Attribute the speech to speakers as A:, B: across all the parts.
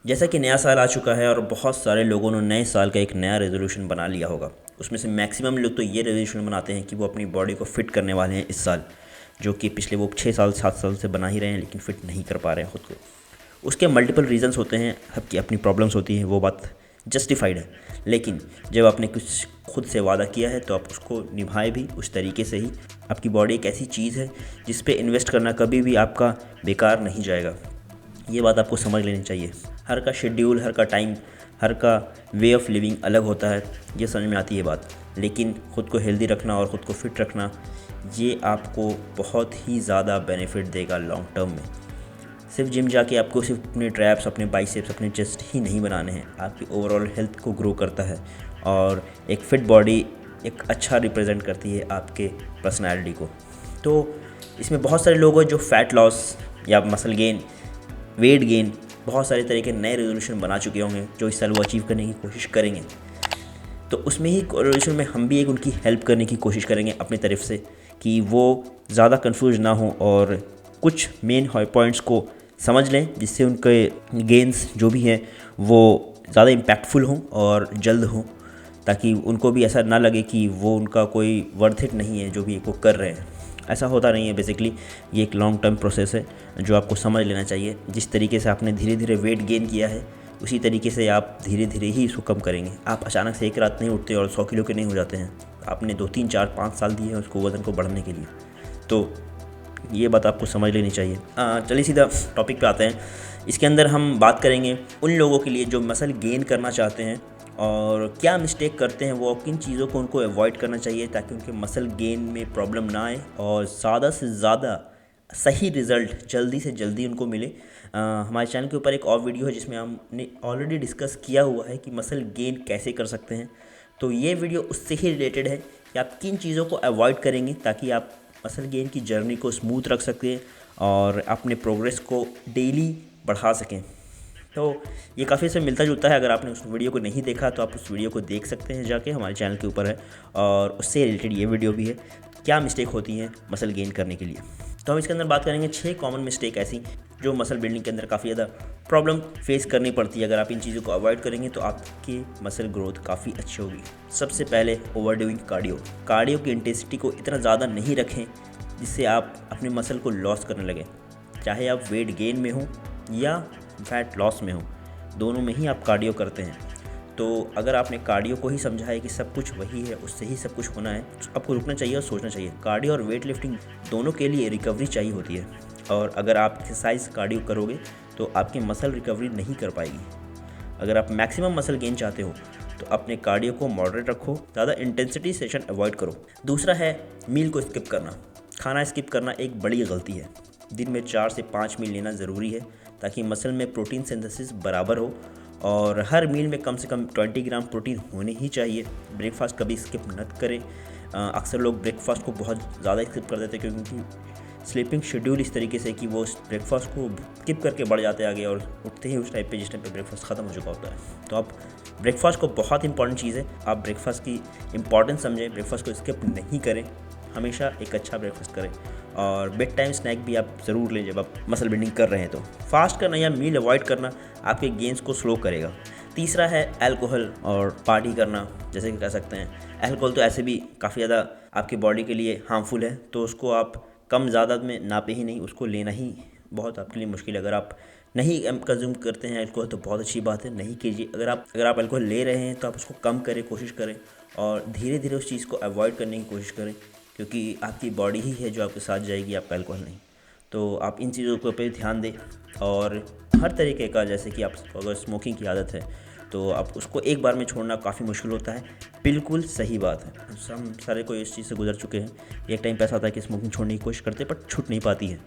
A: जैसा कि नया साल आ चुका है और बहुत सारे लोगों ने नए साल का एक नया रेजोल्यूशन बना लिया होगा। उसमें से मैक्सिमम लोग तो ये रेजोल्यूशन बनाते हैं कि वो अपनी बॉडी को फिट करने वाले हैं इस साल, जो कि पिछले वो 6 साल 7 साल से बना ही रहे हैं लेकिन फिट नहीं कर पा रहे हैं खुद को। उसके मल्टीपल रीजंस होते हैं, सबकी अपनी प्रॉब्लम्स होती हैं, वो बात जस्टिफाइड है। लेकिन जब आपने कुछ खुद से वादा किया है तो आप उसको निभाएं भी उस तरीके से ही। आपकी बॉडी एक ऐसी चीज़ है जिस पे इन्वेस्ट करना कभी भी आपका बेकार नहीं जाएगा। ये बात आपको समझ लेनी चाहिए। हर का शेड्यूल, हर का टाइम, हर का वे ऑफ लिविंग अलग होता है, ये समझ में आती है बात। लेकिन ख़ुद को हेल्दी रखना और ख़ुद को फिट रखना, ये आपको बहुत ही ज़्यादा बेनिफिट देगा लॉन्ग टर्म में। सिर्फ जिम जाके आपको सिर्फ अपने ट्रैप्स, अपने बाइसेप्स, अपने चेस्ट ही नहीं बनाने हैं, आपकी ओवरऑल हेल्थ को ग्रो करता है। और एक फिट बॉडी एक अच्छा रिप्रेजेंट करती है आपके पर्सनैलिटी को। तो इसमें बहुत सारे लोग हैं जो फैट लॉस या मसल गेन, वेट गेन, बहुत सारे तरह के नए रेजोल्यूशन बना चुके होंगे जो इस साल वो अचीव करने की कोशिश करेंगे। तो उसमें ही रेजोल्यूशन में हम भी एक उनकी हेल्प करने की कोशिश करेंगे अपनी तरफ से, कि वो ज़्यादा कंफ्यूज ना हो और कुछ मेन पॉइंट्स को समझ लें, जिससे उनके गेंस जो भी हैं वो ज़्यादा इम्पैक्टफुल हों और जल्द हों, ताकि उनको भी ऐसा ना लगे कि वो उनका कोई वर्थ इट नहीं है जो भी वो कर रहे हैं। ऐसा होता नहीं है। बेसिकली ये एक लॉन्ग टर्म प्रोसेस है जो आपको समझ लेना चाहिए। जिस तरीके से आपने धीरे धीरे वेट गेन किया है, उसी तरीके से आप धीरे धीरे ही इसको कम करेंगे। आप अचानक से एक रात नहीं उठते और 100 किलो के नहीं हो जाते हैं। आपने 2 3 4 5 साल दिए हैं उसको वज़न को बढ़ने के लिए। तो ये बात आपको समझ लेनी चाहिए। चलिए सीधा टॉपिक पे आते हैं। इसके अंदर हम बात करेंगे उन लोगों के लिए जो मसल गेन करना चाहते हैं और क्या मिस्टेक करते हैं वो, किन चीज़ों को उनको अवॉइड करना चाहिए ताकि उनके मसल गेन में प्रॉब्लम ना आए और ज़्यादा से ज़्यादा सही रिज़ल्ट जल्दी से जल्दी उनको मिले। हमारे चैनल के ऊपर एक और वीडियो है जिसमें हमने ऑलरेडी डिस्कस किया हुआ है कि मसल गेन कैसे कर सकते हैं। तो ये वीडियो उससे ही रिलेटेड है कि आप किन चीज़ों को अवॉइड करेंगे ताकि आप मसल गेन की जर्नी को स्मूथ रख सकें और अपने प्रोग्रेस को डेली बढ़ा सकें। तो ये काफ़ी से मिलता जुलता है। अगर आपने उस वीडियो को नहीं देखा तो आप उस वीडियो को देख सकते हैं जाके, हमारे चैनल के ऊपर है, और उससे रिलेटेड ये वीडियो भी है, क्या मिस्टेक होती हैं मसल गेन करने के लिए। तो हम इसके अंदर बात करेंगे 6 कॉमन मिस्टेक ऐसी जो मसल बिल्डिंग के अंदर काफ़ी ज़्यादा प्रॉब्लम फेस करनी पड़ती है। अगर आप इन चीज़ों को अवॉइड करेंगे तो आपकी मसल ग्रोथ काफ़ी अच्छी होगी। सबसे पहले ओवरडूइंग कार्डियो की इंटेंसिटी को इतना ज़्यादा नहीं रखें जिससे आप अपने मसल को लॉस करने लगें। चाहे आप वेट गेन में हो या फैट लॉस में हो, दोनों में ही आप कार्डियो करते हैं। तो अगर आपने कार्डियो को ही समझा है कि सब कुछ वही है, उससे ही सब कुछ होना है, तो आपको रुकना चाहिए और सोचना चाहिए। कार्डियो और वेट लिफ्टिंग दोनों के लिए रिकवरी चाहिए होती है, और अगर आप एक्सरसाइज कार्डियो करोगे तो आपकी मसल रिकवरी नहीं कर पाएगी। अगर आप मैक्सिमम मसल गेन चाहते हो तो अपने कार्डियो को मॉडरेट रखो, ज़्यादा इंटेंसिटी सेशन अवॉइड करो। दूसरा है मील को स्किप करना। खाना स्किप करना एक बड़ी गलती है। दिन में 4 से 5 मील लेना ज़रूरी है ताकि मसल में प्रोटीन सिंथेसिस बराबर हो, और हर मील में कम से कम 20 ग्राम प्रोटीन होने ही चाहिए। ब्रेकफास्ट कभी स्किप मत करें। अक्सर लोग ब्रेकफास्ट को बहुत ज़्यादा स्किप कर देते हैं क्योंकि स्लीपिंग शेड्यूल इस तरीके से कि वो ब्रेकफास्ट को स्किप करके बढ़ जाते हैं आगे, और उठते ही उस टाइम पे जिस टाइम पे ब्रेकफास्ट ख़त्म हो चुका होता है। तो आप ब्रेकफास्ट को, बहुत इंपॉर्टेंट चीज़ है, आप ब्रेकफास्ट की इंपॉर्टेंस समझें, ब्रेकफास्ट को स्किप नहीं करें, हमेशा एक अच्छा ब्रेकफास्ट करें, और बेड टाइम स्नैक भी आप ज़रूर लें जब आप मसल बिल्डिंग कर रहे हैं। तो फास्ट करना या मील अवॉइड करना आपके गेंस को स्लो करेगा। तीसरा है अल्कोहल और पार्टी करना, जैसे कि कह सकते हैं। अल्कोहल तो ऐसे भी काफ़ी ज़्यादा आपकी बॉडी के लिए हार्मफुल है, तो उसको आप कम ज़्यादा में नापे ही नहीं, उसको लेना ही बहुत आपके लिए मुश्किल है। अगर आप नहीं कंज्यूम करते हैं अल्कोहल तो बहुत अच्छी बात है, नहीं कीजिए। अगर आप अल्कोहल ले रहे हैं तो आप उसको कम करें, कोशिश करें, और धीरे धीरे उस चीज़ को अवॉइड करने की कोशिश करें, क्योंकि आपकी बॉडी ही है जो आपके साथ जाएगी, आपका अल्कोहल नहीं। तो आप इन चीज़ों को पे ध्यान दें। और हर तरीके का, जैसे कि आप अगर स्मोकिंग की आदत है तो आप उसको एक बार में छोड़ना काफ़ी मुश्किल होता है, बिल्कुल सही बात है। हम सारे कोई इस चीज़ से गुजर चुके हैं। एक टाइम पे ऐसा होता है कि स्मोकिंग छोड़ने की कोशिश करते हैं पर छूट नहीं पाती है।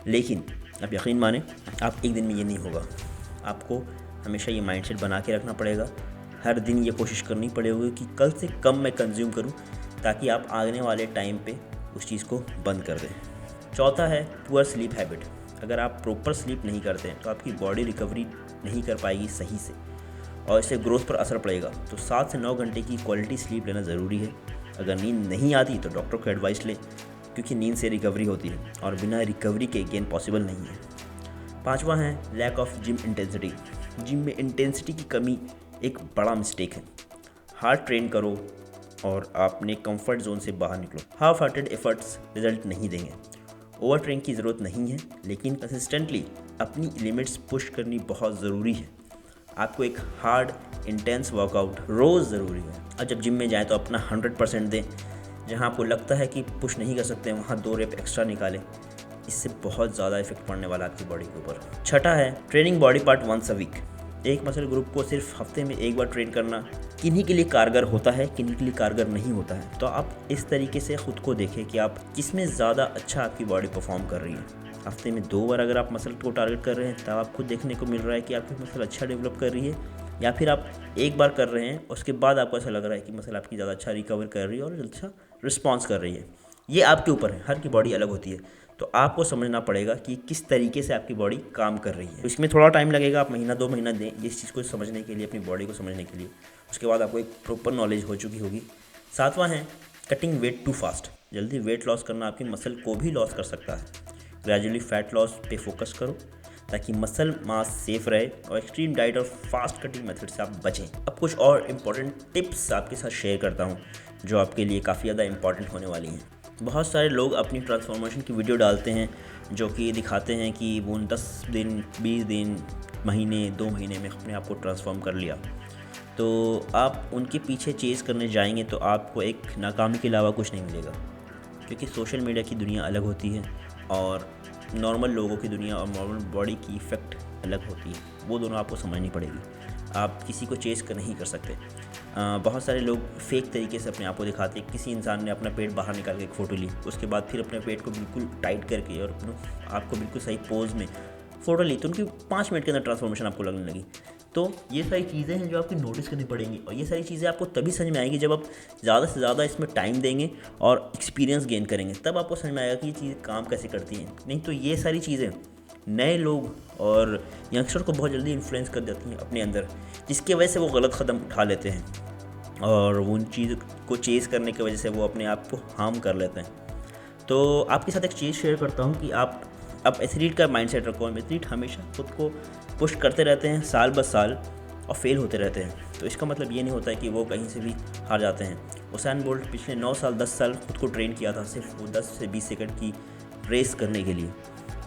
A: लेकिन आप यकीन माने, आप एक दिन में ये नहीं होगा। आपको हमेशा ये माइंडसेट बना के रखना पड़ेगा। हर दिन ये कोशिश करनी पड़ेगी कि कल से कम मैं कंज्यूम करूं, ताकि आप आने वाले टाइम पे उस चीज़ को बंद कर दें। चौथा है पुअर स्लीप हैबिट। अगर आप प्रॉपर स्लीप नहीं करते हैं तो आपकी बॉडी रिकवरी नहीं कर पाएगी सही से, और इससे ग्रोथ पर असर पड़ेगा। तो 7 से 9 घंटे की क्वालिटी स्लीप लेना ज़रूरी है। अगर नींद नहीं आती तो डॉक्टर को एडवाइस लें, क्योंकि नींद से रिकवरी होती है और बिना रिकवरी के गेन पॉसिबल नहीं है। पाँचवा है lack of gym intensity. Gym में इंटेंसिटी की कमी एक बड़ा मिस्टेक है। हार्ड ट्रेन करो और अपने कंफर्ट जोन से बाहर निकलो। हाफ हार्टेड एफर्ट्स रिजल्ट नहीं देंगे। ओवर ट्रेन की ज़रूरत नहीं है, लेकिन कंसिस्टेंटली अपनी लिमिट्स पुश करनी बहुत ज़रूरी है। आपको एक हार्ड इंटेंस वर्कआउट रोज़ ज़रूरी है। और जब जिम में जाएँ तो अपना 100% दें। जहाँ आपको लगता है कि पुश नहीं कर सकते हैं वहाँ 2 रेप एक्स्ट्रा निकालें। इससे बहुत ज़्यादा इफेक्ट पड़ने वाला आपकी बॉडी के ऊपर। छठा है training body part once a week. एक मसल ग्रुप को सिर्फ हफ्ते में एक बार ट्रेन करना किन्हीं के लिए कारगर होता है, किन्हीं के लिए कारगर नहीं होता है। तो आप इस तरीके से ख़ुद को देखें कि आप किसमें ज़्यादा अच्छा आपकी बॉडी परफॉर्म कर रही है। हफ्ते में 2 बार अगर आप मसल को टारगेट कर रहे हैं तब आपको देखने को मिल रहा है कि आपकी मसल अच्छा डेवलप कर रही है, या फिर आप एक बार कर रहे हैं उसके बाद आपको ऐसा लग रहा है कि मसल आपकी ज़्यादा अच्छा रिकवर कर रही है और अच्छा रिस्पॉन्स कर रही है। ये आपके ऊपर है, हर की बॉडी अलग होती है। तो आपको समझना पड़ेगा कि किस तरीके से आपकी बॉडी काम कर रही है। तो इसमें थोड़ा टाइम लगेगा, आप महीना 2 महीना दें इस चीज़ को समझने के लिए, अपनी बॉडी को समझने के लिए। उसके बाद आपको एक प्रॉपर नॉलेज हो चुकी होगी। 7वां है कटिंग वेट टू फास्ट। जल्दी वेट लॉस करना आपकी मसल को भी लॉस कर सकता है। ग्रेजुअली फैट लॉस पे फोकस करो ताकि मसल मास सेफ रहे और एक्सट्रीम डाइट और फास्ट कटिंग मेथड से आप बचें। अब कुछ और इम्पॉर्टेंट टिप्स आपके साथ शेयर करता हूँ जो आपके लिए काफ़ी ज़्यादा इंपॉर्टेंट होने वाली हैं। बहुत सारे लोग अपनी ट्रांसफॉर्मेशन की वीडियो डालते हैं जो कि दिखाते हैं कि वो 10 दिन 20 दिन महीने 2 महीने में अपने आप को ट्रांसफॉर्म कर लिया। तो आप उनके पीछे चेज़ करने जाएंगे तो आपको एक नाकामी के अलावा कुछ नहीं मिलेगा, क्योंकि सोशल मीडिया की दुनिया अलग होती है और नॉर्मल लोगों की दुनिया और नॉर्मल बॉडी की इफ़ेक्ट अलग होती है। वो दोनों आपको समझनी पड़ेगी। आप किसी को चेज़ कर नहीं कर सकते। बहुत सारे लोग फेक तरीके से अपने आप को दिखाते हैं। किसी इंसान ने अपना पेट बाहर निकाल के एक फ़ोटो ली, उसके बाद फिर अपने पेट को बिल्कुल टाइट करके और आपको बिल्कुल सही पोज में फ़ोटो ली, तो उनकी 5 मिनट के अंदर ट्रांसफॉर्मेशन आपको लगने लगी। तो ये सारी चीज़ें हैं जो आपकी नोटिस करनी पड़ेंगी, और ये सारी चीज़ें आपको तभी समझ में आएगी जब आप ज़्यादा से ज़्यादा इसमें टाइम देंगे और एक्सपीरियंस गेन करेंगे। तब आपको समझ में आएगा कि ये चीज़ें काम कैसे करती हैं। नहीं तो ये सारी चीज़ें नए लोग और यंगस्टर को बहुत जल्दी इन्फ्लुएंस कर देती हैं अपने अंदर, जिसकी वजह से वो गलत कदम उठा लेते हैं और उन चीज़ को चेज़ करने की वजह से वो अपने आप को हार्म कर लेते हैं। तो आपके साथ एक चीज़ शेयर करता हूँ कि आप एथलीट का माइंडसेट रखो। एथलीट हमेशा खुद को पुश करते रहते हैं साल ब साल और फेल होते रहते हैं। तो इसका मतलब ये नहीं होता है कि वो कहीं से भी हार जाते हैं। उसैन बोल्ट पिछले 9 साल 10 साल खुद को ट्रेन किया था सिर्फ वो 10 से 20 सेकंड की रेस करने के लिए।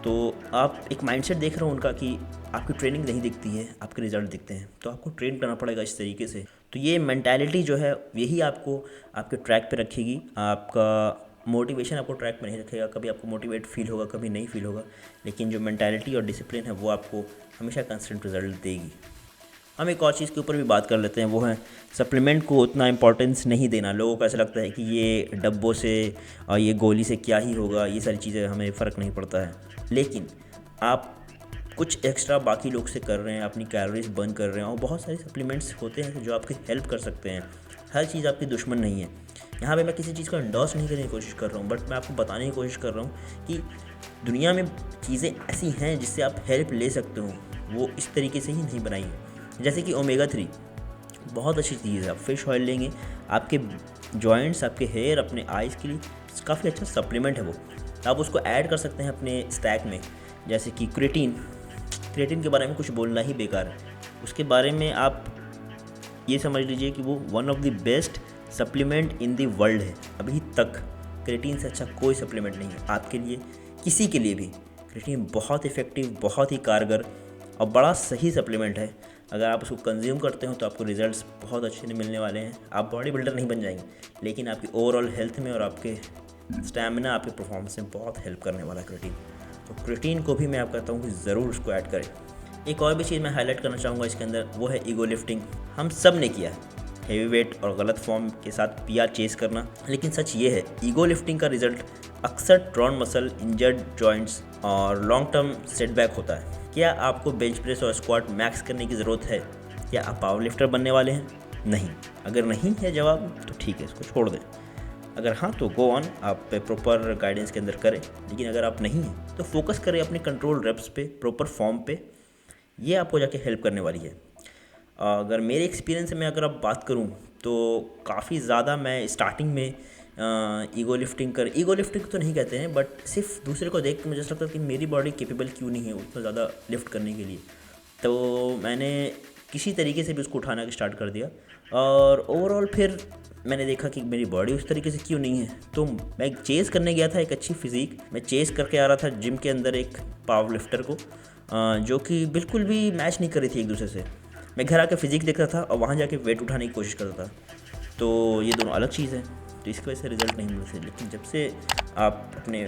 A: तो आप एक माइंडसेट देख रहे हो उनका कि आपकी ट्रेनिंग नहीं दिखती है, आपके रिजल्ट दिखते हैं, तो आपको ट्रेन करना पड़ेगा इस तरीके से। तो ये मेंटालिटी जो है यही आपको आपके ट्रैक पे रखेगी। आपका मोटिवेशन आपको ट्रैक पे नहीं रखेगा। कभी आपको मोटिवेट फील होगा, कभी नहीं फील होगा, लेकिन जो मेंटालिटी और डिसिप्लिन है वो आपको हमेशा कंसिस्टेंट रिजल्ट देगी। हम एक और चीज़ के ऊपर भी बात कर लेते हैं, वो है सप्लीमेंट को उतना इंपॉर्टेंस नहीं देना। लोगों को ऐसा लगता है कि ये डब्बों से और ये गोली से क्या ही होगा, ये सारी चीज़ें हमें फ़र्क नहीं पड़ता है। लेकिन आप कुछ एक्स्ट्रा बाकी लोग से कर रहे हैं, अपनी कैलोरीज बर्न कर रहे हैं, और बहुत सारे सप्लीमेंट्स होते हैं जो आपकी हेल्प कर सकते हैं। हर चीज़ आपकी दुश्मन नहीं है। यहाँ पे मैं किसी चीज़ को एंडोर्स नहीं करने की कोशिश कर रहा हूँ, बट मैं आपको बताने की कोशिश कर रहा हूँ कि दुनिया में चीज़ें ऐसी हैं जिससे आप हेल्प ले सकते हो। वो इस तरीके से ही नहीं बनाई है। जैसे कि ओमेगा 3 बहुत अच्छी चीज़ है। आप फिश ऑयल लेंगे, आपके जॉइंट्स, आपके हेयर, अपने आइज़ के लिए काफ़ी अच्छा सप्लीमेंट है वो। आप उसको ऐड कर सकते हैं अपने स्टैक में। जैसे कि क्रेटीन के बारे में कुछ बोलना ही बेकार है। उसके बारे में आप ये समझ लीजिए कि वो one of the best supplement in the world है। अभी तक क्रेटीन से अच्छा कोई सप्लीमेंट नहीं है आपके लिए, किसी के लिए भी। क्रेटीन बहुत इफ़ेक्टिव, बहुत ही कारगर और बड़ा सही सप्लीमेंट है। अगर आप उसको कंज्यूम करते हो तो आपको रिजल्ट्स बहुत अच्छे मिलने वाले हैं। आप बॉडी बिल्डर नहीं बन जाएंगे, लेकिन आपकी ओवरऑल हेल्थ में और आपके स्टैमिना, आपके परफॉर्मेंस में बहुत हेल्प करने वाला है क्रेटीन। तो क्रेटीन को भी मैं आप कहता हूँ कि ज़रूर उसको ऐड करें। एक और भी चीज़ मैं हाईलाइट करना चाहूँगा इसके अंदर, वो है ईगो लिफ्टिंग। हम सब ने किया है, हेवी वेट और गलत फॉर्म के साथ पीआर चेस करना। लेकिन सच ये है, ईगो लिफ्टिंग का रिजल्ट अक्सर ट्रॉन मसल, इंजर्ड जॉइंट्स और लॉन्ग टर्म सेटबैक होता है। क्या आपको बेंच प्रेस और स्क्वाट मैक्स करने की ज़रूरत है? क्या आप पावर लिफ्टर बनने वाले हैं? नहीं। अगर नहीं है जवाब तो ठीक है, इसको छोड़ दें। अगर हाँ तो गो ऑन, आप प्रॉपर गाइडेंस के अंदर करें। लेकिन अगर आप नहीं हैं तो फोकस करें अपने कंट्रोल रेप्स पे, प्रॉपर फॉर्म पे। ये आपको जाके हेल्प करने वाली है। अगर मेरे एक्सपीरियंस में अगर आप बात करूं तो काफ़ी ज़्यादा मैं स्टार्टिंग में ईगो लिफ्टिंग तो नहीं कहते हैं, बट सिर्फ दूसरे को देख के मुझे ऐसा लगता है कि मेरी बॉडी कैपेबल क्यों नहीं है उतना ज़्यादा लिफ्ट करने के लिए। तो मैंने किसी तरीके से भी उसको उठाना स्टार्ट कर दिया और ओवरऑल फिर मैंने देखा कि मेरी बॉडी उस तरीके से क्यों नहीं है। तो मैं चेज़ करने गया था एक अच्छी फिज़ीक, मैं चेज़ करके आ रहा था जिम के अंदर एक पावर लिफ्टर को, जो कि बिल्कुल भी मैच नहीं कर रही थी एक दूसरे से। मैं घर आकर फिज़ीक देख रहा था और वहाँ जाके वेट उठाने की कोशिश करता था। तो ये दोनों अलग चीज़ है, तो इसकी वजह से रिज़ल्ट नहीं मिलते। लेकिन जब से आप अपने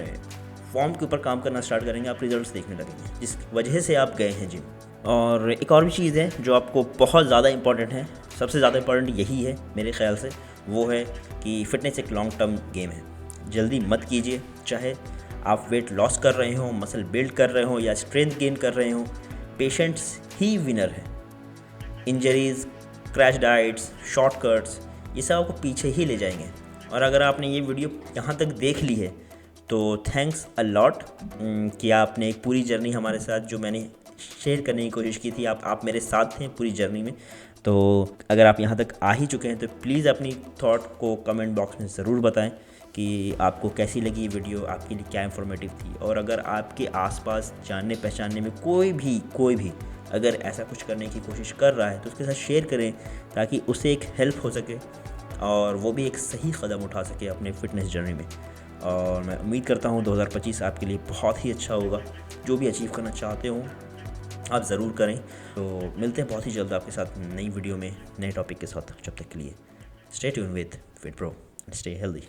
A: फॉर्म के ऊपर काम करना स्टार्ट करेंगे, आप रिजल्ट्स देखने लगेंगे, जिस वजह से आप गए हैं जिम। और एक और भी चीज़ है जो आपको बहुत ज़्यादा इंपॉर्टेंट है, सबसे ज़्यादा इंपॉर्टेंट यही है मेरे ख़्याल से, वो है कि फ़िटनेस एक लॉन्ग टर्म गेम है। जल्दी मत कीजिए, चाहे आप वेट लॉस कर रहे हो, मसल बिल्ड कर रहे हो या स्ट्रेंथ गेन कर रहे हो, पेशेंट्स ही विनर है। इंजरीज़, क्रैश डाइट्स, शॉर्टकट्स, ये सब आपको पीछे ही ले जाएंगे। और अगर आपने ये वीडियो यहाँ तक देख ली है तो थैंक्स अ लॉट कि आपने एक पूरी जर्नी हमारे साथ, जो मैंने शेयर करने की कोशिश की थी, आप मेरे साथ थे पूरी जर्नी में। तो अगर आप यहाँ तक आ ही चुके हैं तो प्लीज़ अपनी थॉट को कमेंट बॉक्स में ज़रूर बताएं कि आपको कैसी लगी ये वीडियो, आपके लिए क्या इन्फॉर्मेटिव थी। और अगर आपके आसपास जानने पहचानने में कोई भी अगर ऐसा कुछ करने की कोशिश कर रहा है तो उसके साथ शेयर करें, ताकि उसे एक हेल्प हो सके और वो भी एक सही कदम उठा सके अपने फ़िटनेस जर्नी में। और मैं उम्मीद करता हूँ 2025 आपके लिए बहुत ही अच्छा होगा। जो भी अचीव करना चाहते हो आप ज़रूर करें। तो मिलते हैं बहुत ही जल्द आपके साथ नई वीडियो में, नए टॉपिक के साथ। जब तक के लिए stay tune with fit pro, stay healthy.